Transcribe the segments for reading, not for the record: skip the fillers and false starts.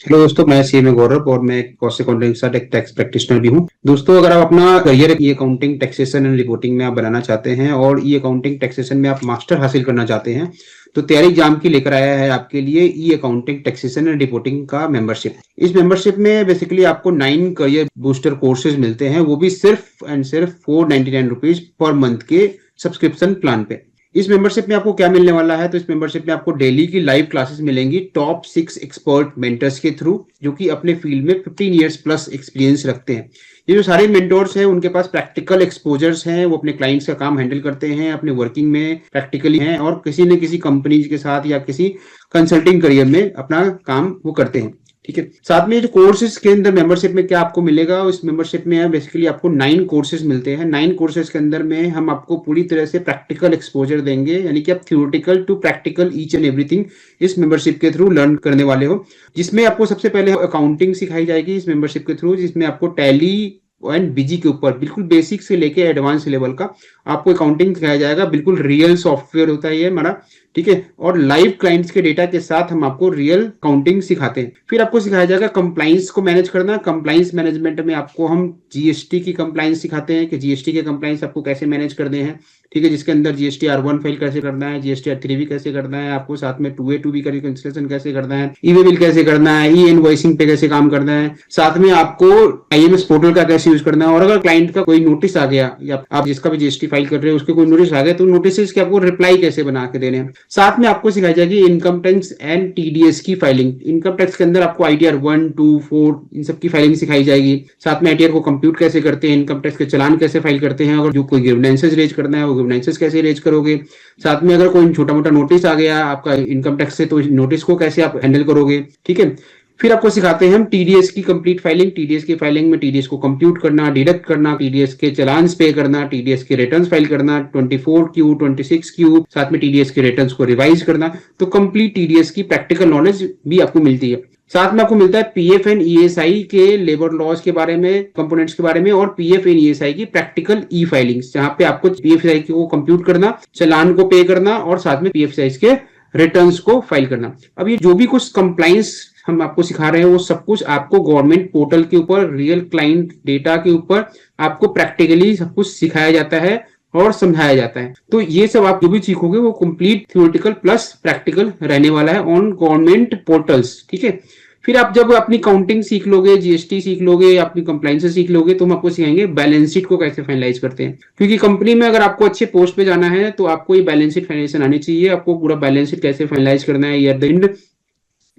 Hello दोस्तों, मैं CMA गौरव और मैं एक कॉस्ट अकाउंटिंग के साथ एक टैक्स प्रैक्टिशनर भी हूँ। दोस्तों, अगर आप अपना career E accounting taxation and reporting में आप बनाना चाहते हैं और ई अकाउंटिंग टैक्सेशन में आप मास्टर हासिल करना चाहते हैं तो तैयारी एग्जाम की लेकर आया है आपके लिए ई अकाउंटिंग टैक्सेशन एंड रिपोर्टिंग का मेंबरशिप। इस मेंबरशिप में बेसिकली आपको 9 करियर बूस्टर कोर्सेज मिलते हैं, वो भी सिर्फ एंड सिर्फ 499 रुपीज पर मंथ के सब्सक्रिप्शन प्लान पे। इस मेंबरशिप में आपको क्या मिलने वाला है, तो इस मेंबरशिप में आपको डेली की लाइव क्लासेस मिलेंगी टॉप 6 एक्सपर्ट मेंटर्स के थ्रू, जो कि अपने फील्ड में 15 इयर्स प्लस एक्सपीरियंस रखते हैं। ये जो सारे मेंटोर्स हैं उनके पास प्रैक्टिकल एक्सपोजर्स हैं, वो अपने क्लाइंट्स का काम हैंडल करते हैं, अपने वर्किंग में प्रैक्टिकली हैं और किसी न किसी कंपनी के साथ या किसी कंसल्टिंग करियर में अपना काम वो करते हैं। ठीक है, साथ में जो कोर्सेज के अंदर मेंबरशिप में क्या आपको मिलेगा, उस मेंबरशिप में बेसिकली आपको 9 कोर्सेज मिलते हैं। 9 कोर्सेज के अंदर में हम आपको पूरी तरह से प्रैक्टिकल एक्सपोजर देंगे, यानी कि आप theoretical to practical each and everything इस मेंबरशिप के थ्रू लर्न करने वाले हो। जिसमें आपको सबसे पहले अकाउंटिंग सिखाई जाएगी इस मेंबरशिप के थ्रू, जिसमें आपको टैली एंड बीजी के ऊपर बिल्कुल बेसिक से लेके एडवांस लेवल का आपको अकाउंटिंग सिखाया जाएगा। बिल्कुल रियल सॉफ्टवेयर होता है ये हमारा, ठीक है, और लाइव क्लाइंट्स के डेटा के साथ हम आपको रियल काउंटिंग सिखाते हैं। फिर आपको सिखाया जाएगा कंप्लाइंस को मैनेज करना। कंप्लाइंस मैनेजमेंट में आपको हम जीएसटी की कंप्लाइंस सिखाते हैं कि जीएसटी के कंप्लाइंस आपको कैसे मैनेज करने हैं, ठीक है, जिसके अंदर जीएसटी R1 फाइल कैसे करना है, जीएसटी R3 भी कैसे करना है, आपको साथ में 2A 2B का रिकंसिलिएशन कैसे करना है, ई-वे बिल कैसे करना है, ई इनवॉइसिंग पे कैसे काम करना है, साथ में आपको आईएमएस पोर्टल का कैसे यूज करना है। और अगर क्लाइंट का कोई नोटिस आ गया या आप जिसका भी जीएसटी फाइल कर रहे हो उसके कोई नोटिस आ गया तो नोटिस के आपको रिप्लाई कैसे बना के देने हैं। साथ में आपको सिखाई जाएगी इनकम टैक्स एंड टीडीएस की फाइलिंग। इनकम टैक्स के अंदर आपको आईटीआर 1, 2, 4 इन सब की फाइलिंग सिखाई जाएगी। साथ में आईटीआर को कंप्यूट कैसे करते हैं, इनकम टैक्स के चालान कैसे फाइल करते हैं, अगर जो कोई ग्रीवेंसेस रेज करना है वो ग्रीवेंसेस कैसे रेज करोगे। साथ में अगर कोई छोटा मोटा नोटिस आ गया आपका इनकम टैक्स से तो नोटिस को कैसे आप हैंडल करोगे। ठीक है, फिर आपको सिखाते हैं हम टीडीएस की कंप्लीट फाइलिंग। टीडीएस की फाइलिंग में टीडीएस को कंप्यूट करना, डिडक्ट करना, टीडीएस के चालान पे करना, टीडीएस के रिटर्न्स फाइल करना, 24Q 26Q, साथ में टीडीएस के रिटर्न्स को रिवाइज करना। तो कंप्लीट टीडीएस की प्रैक्टिकल नॉलेज भी आपको मिलती है। साथ में आपको मिलता है पीएफ एंड ईएसआई के लेबर लॉज के बारे में, कंपोनेंट्स के बारे में, और पीएफ एंड ईएसआई की प्रैक्टिकल ई फाइलिंग्स, जहां पे आपको पीएफआई को कंप्यूट करना, चालान को पे करना और साथ में पीएफआई के रिटर्न्स को फाइल करना। अब ये जो भी कुछ कंप्लाइंस हम आपको सिखा रहे हैं वो सब कुछ आपको गवर्नमेंट पोर्टल के ऊपर रियल क्लाइंट डेटा के ऊपर आपको प्रैक्टिकली सब कुछ सिखाया जाता है और समझाया जाता है। तो ये सब आप जो भी सीखोगे वो कंप्लीट थ्योरेटिकल प्लस प्रैक्टिकल रहने वाला है ऑन गवर्नमेंट पोर्टल्स। ठीक है, फिर आप जब अपनी काउंटिंग सीख लोगे, जीएसटी सीख लोगे, अपनी कंप्लाइंस सीख लोगे, तो हम आपको सिखाएंगे बैलेंस शीट को कैसे फाइनलाइज करते हैं। क्योंकि कंपनी में अगर आपको अच्छे पोस्ट पे जाना है तो आपको ये बैलेंस शीट फाइनेंशियल आनी चाहिए। आपको पूरा बैलेंस शीट कैसे फाइनलाइज करना है ईयर द एंड,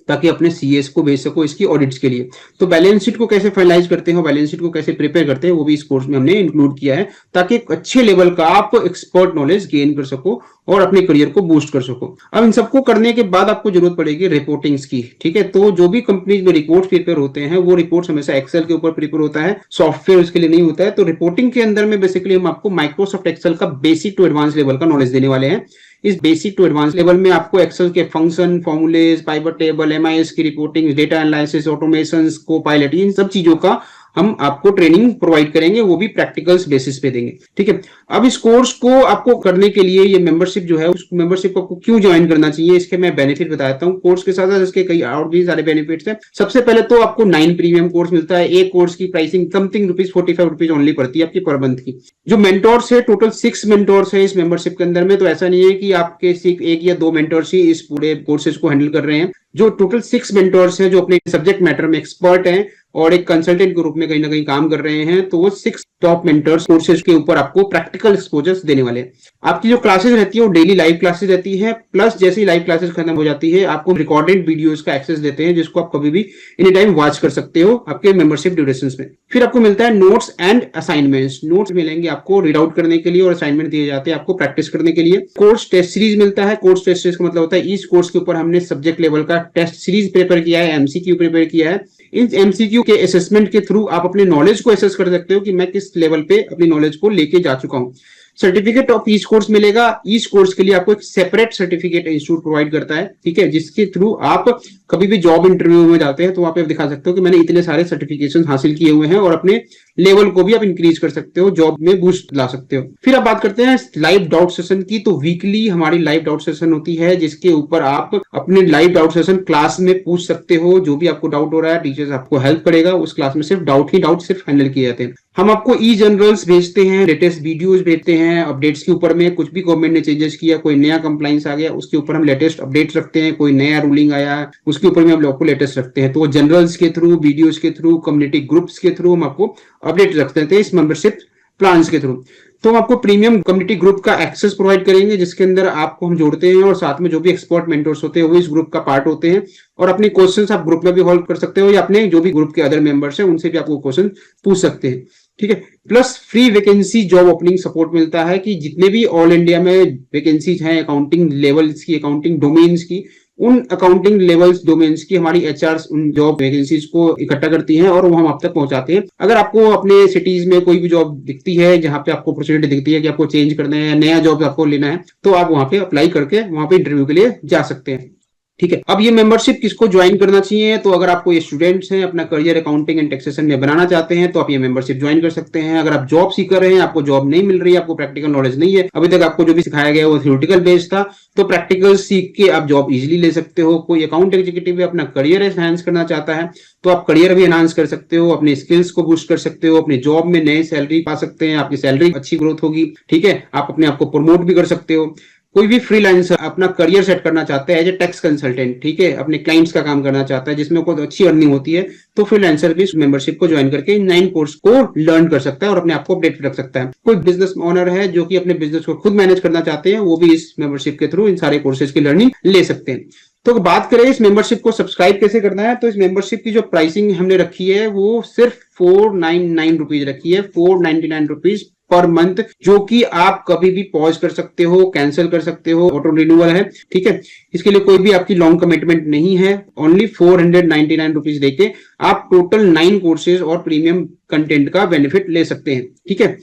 ताकि अपने सीएस को भेज सको इसकी ऑडिट्स के लिए। तो बैलेंस शीट को कैसे फाइनलाइज करते हैं, बैलेंस शीट को कैसे प्रिपेयर करते हैं, वो भी इस कोर्स में हमने इंक्लूड किया है, ताकि एक अच्छे लेवल का आप एक्सपर्ट नॉलेज गेन कर सको और अपने करियर को बूस्ट कर सको। अब इन सबको करने के बाद आपको जरूरत पड़ेगी रिपोर्टिंग्स की। ठीक है, तो जो भी कंपनीज में रिपोर्ट प्रिपेयर होते हैं वो रिपोर्ट हमेशा एक्सेल के ऊपर प्रिपेयर होता है, सॉफ्टवेयर उसके लिए नहीं होता है। तो रिपोर्टिंग के अंदर में बेसिकली हम आपको माइक्रोसॉफ्ट एक्सेल का बेसिक टू एडवांस लेवल का नॉलेज देने वाले हैं। इस बेसिक टू एडवांस लेवल में आपको एक्सेल के function, formulas, pivot table, MIS की reporting, data analysis, automation, Copilot, इन सब चीजों का हम आपको ट्रेनिंग प्रोवाइड करेंगे, वो भी प्रैक्टिकल्स बेसिस पे देंगे। ठीक है, अब इस कोर्स को आपको करने के लिए ये मेंबरशिप जो है, उस मेंबरशिप को क्यों ज्वाइन करना चाहिए, इसके मैं बेनिफिट बताता हूँ। कोर्स के साथ साथ इसके कई और भी सारे बेनिफिट्स हैं। सबसे पहले तो आपको 9 प्रीमियम कोर्स मिलता है। एक कोर्स की प्राइसिंग समथिंग ₹45 ओनली पड़ती है आपकी पर मंथ की। जो मेंटोर्स है, टोटल 6 मेंटोर्स है इस मेंबरशिप के अंदर में। तो ऐसा नहीं है कि आपके सिर्फ 1 या 2 मेंटोर्स ही इस पूरे कोर्सेज को हैंडल कर रहे हैं। जो टोटल 6 मेंटोर्स हैं जो अपने सब्जेक्ट मैटर में एक्सपर्ट हैं और एक कंसल्टेंट के रूप में कहीं ना कहीं काम कर रहे हैं, तो वो 6 टॉप मेंटर्स कोर्सेज के ऊपर आपको प्रैक्टिकल एक्सपोजर्स देने वाले हैं। आपकी जो क्लासेस रहती है वो डेली लाइव क्लासेस रहती है, प्लस जैसे ही लाइव क्लासेस खत्म हो जाती है आपको रिकॉर्डेड वीडियोस का एक्सेस देते हैं, जिसको आप कभी भी एनी टाइम वॉच कर सकते हो आपके मेंबरशिप ड्यूरेशन में। फिर आपको मिलता है नोट्स एंड असाइनमेंट्स। नोट्स मिलेंगे आपको रीड आउट करने के लिए और असाइनमेंट दिए जाते हैं आपको प्रैक्टिस करने के लिए। कोर्स टेस्ट सीरीज मिलता है। कोर्स टेस्ट सीरीज का मतलब होता है इस कोर्स के ऊपर हमने सब्जेक्ट लेवल का टेस्ट सीरीज प्रिपेयर किया है, एमसीक्यू प्रिपेयर किया है। इन एमसीक्यू के असेसमेंट के थ्रू आप अपने नॉलेज को असेस कर सकते हो कि मैं किस लेवल पे अपनी नॉलेज को लेके जा चुका हूं। सर्टिफिकेट ऑफ ईच कोर्स मिलेगा। ईच कोर्स के लिए आपको एक सेपरेट सर्टिफिकेट इंस्टीट्यूट प्रोवाइड करता है, ठीक है, जिसके थ्रू आप कभी भी जॉब इंटरव्यू में जाते हैं तो वहां पे आप दिखा सकते हो कि मैंने इतने सारे सर्टिफिकेशन हासिल किए हुए हैं, और अपने लेवल को भी आप इंक्रीज कर सकते हो, जॉब में बूस्ट ला सकते हो। फिर आप बात करते हैं लाइव डाउट सेशन की। तो वीकली हमारी लाइव डाउट सेशन होती है, जिसके ऊपर आप अपने लाइव डाउट सेशन क्लास में पूछ सकते हो। जो भी आपको डाउट हो रहा है, टीचर्स आपको हेल्प करेगा। उस क्लास में सिर्फ डाउट सिर्फ हैंडल किए जाते हैं। हम आपको ई जर्नल्स भेजते हैं, लेटेस्ट वीडियोस भेजते हैं अपडेट्स के ऊपर में। कुछ भी गवर्नमेंट ने चेंजेस किया, कोई नया कंप्लाइंस आ गया, उसके ऊपर हम लेटेस्ट अपडेट्स रखते हैं। कोई नया रूलिंग आया है, उसके ऊपर में हम लोग को लेटेस्ट रखते हैं। तो जर्नल्स के थ्रू, वीडियोस के थ्रू, कम्युनिटी ग्रुप्स के थ्रू हम आपको अपडेट रखते हैं इस मेंबरशिप प्लान्स के थ्रू। तो हम आपको प्रीमियम कम्युनिटी ग्रुप का एक्सेस प्रोवाइड करेंगे, जिसके अंदर आपको हम जोड़ते हैं, और साथ में जो भी एक्सपर्ट मेंटर्स होते हैं वो इस ग्रुप का पार्ट होते हैं। और अपने क्वेश्चंस आप ग्रुप में भी हॉल्व कर सकते हो, या अपने जो भी ग्रुप के अदर मेंबर्स हैं उनसे भी आपको क्वेश्चन पूछ सकते हैं, ठीक है। Plus free vacancy job opening support मिलता है, कि जितने भी ऑल इंडिया में वैकेंसीज हैं अकाउंटिंग लेवल्स की, अकाउंटिंग डोमेन्स की, उन अकाउंटिंग लेवल्स डोमेन्स की हमारी एचआर उन जॉब वैकेंसीज को इकट्ठा करती हैं और वो हम आप तक पहुंचाते हैं। अगर आपको अपने सिटीज में कोई भी जॉब दिखती है जहां पे आपको अपॉर्चुनिटी दिखती है कि आपको चेंज करना है या नया जॉब आपको लेना है, तो आप वहां पे अप्लाई करके वहां पे इंटरव्यू के लिए जा सकते हैं, ठीक है। अब ये मेंबरशिप किसको ज्वाइन करना चाहिए? तो अगर आपको ये स्टूडेंट्स हैं, अपना करियर अकाउंटिंग एंड टैक्सेशन में बनाना चाहते हैं, तो आप ये मेंबरशिप ज्वाइन कर सकते हैं। अगर आप जॉब सीकर हैं, आपको जॉब नहीं मिल रही है, आपको प्रैक्टिकल नॉलेज नहीं है, अभी तक आपको जो भी सिखाया गया वो थ्योरेटिकल बेस्ड था, तो प्रैक्टिकल सीख के आप जॉब इजिली ले सकते हो। कोई अकाउंट एग्जीक्यूटिव भी अपना करियर एनहांस करना चाहता है, तो आप करियर भी एनहांस कर सकते हो, अपने स्किल्स को बूस्ट कर सकते हो, अपने जॉब में नई सैलरी पा सकते हैं, आपकी सैलरी अच्छी ग्रोथ होगी, ठीक है। आप अपने आप को प्रमोट भी कर सकते हो। कोई भी फ्रीलांसर अपना करियर सेट करना चाहता है एज ए टैक्स कंसल्टेंट, ठीक है, अपने क्लाइंट्स का काम करना चाहता है जिसमें कोई अच्छी अर्निंग होती है, तो फ्रीलांसर भी इस मेंबरशिप को ज्वाइन करके 9 कोर्स को लर्न कर सकता है और अपने आप को अपडेट रख सकता है। कोई बिजनेस ओनर है जो कि अपने बिजनेस को खुद मैनेज करना चाहते हैं, वो भी इस मेंबरशिप के थ्रू इन सारे कोर्सेज की लर्निंग ले सकते हैं। तो बात करें इस मेंबरशिप को सब्सक्राइब कैसे करना है, तो इस मेंबरशिप की जो प्राइसिंग हमने रखी है वो सिर्फ 499 रुपीज रखी है, 499 रुपीज पर मंथ, जो कि आप कभी भी पॉज कर सकते हो, कैंसिल कर सकते हो, ऑटो रिन्यूअल है, ठीक है। इसके लिए कोई भी आपकी लॉन्ग कमिटमेंट नहीं है। ओनली 499 रुपीज देके आप टोटल 9 कोर्सेज और प्रीमियम कंटेंट का बेनिफिट ले सकते हैं, ठीक है।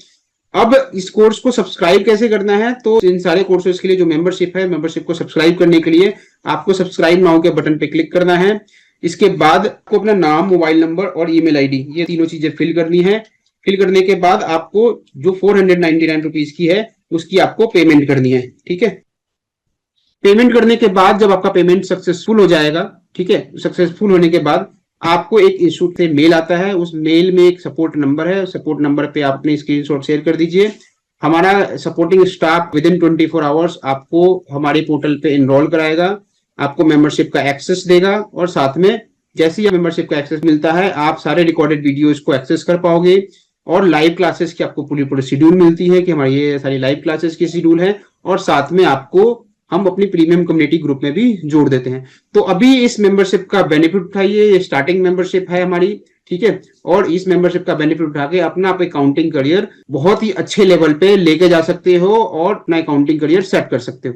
अब इस कोर्स को सब्सक्राइब कैसे करना है, तो इन सारे कोर्सेज के लिए जो मेंबरशिप है, मेंबरशिप को सब्सक्राइब करने के लिए आपको सब्सक्राइब नाउ के बटन पे क्लिक करना है। इसके बाद आपको अपना नाम, मोबाइल नंबर और ईमेल आईडी, ये तीनों चीजें फिल करनी है। फिल करने के बाद आपको जो 499 रुपीज की है उसकी आपको पेमेंट करनी है, ठीक है। पेमेंट करने के बाद जब आपका पेमेंट सक्सेसफुल हो जाएगा, ठीक है, सक्सेसफुल होने के बाद आपको एक इंस्टीट्यूट से मेल आता है। उस मेल में एक सपोर्ट नंबर है, सपोर्ट नंबर पे आप अपने स्क्रीनशॉट शेयर कर दीजिए। हमारा supporting staff with in 24 hours आपको हमारे पोर्टल पे इनरोल कराएगा, आपको मेंबरशिप का एक्सेस देगा, और साथ में जैसे ही मेंबरशिप का एक्सेस मिलता है आप सारे रिकॉर्डेड वीडियोस को एक्सेस कर पाओगे, और लाइव क्लासेस की आपको पूरी शेड्यूल मिलती है कि हमारी ये सारी लाइव क्लासेस की शेड्यूल है, और साथ में आपको हम अपनी प्रीमियम कम्युनिटी ग्रुप में भी जोड़ देते हैं। तो अभी इस मेंबरशिप का बेनिफिट उठाइए, ये स्टार्टिंग मेंबरशिप है हमारी, ठीक है, और इस मेंबरशिप का बेनिफिट उठा के अपना आप अकाउंटिंग करियर बहुत ही अच्छे लेवल पे लेके जा सकते हो और अपना अकाउंटिंग करियर सेट कर सकते हो।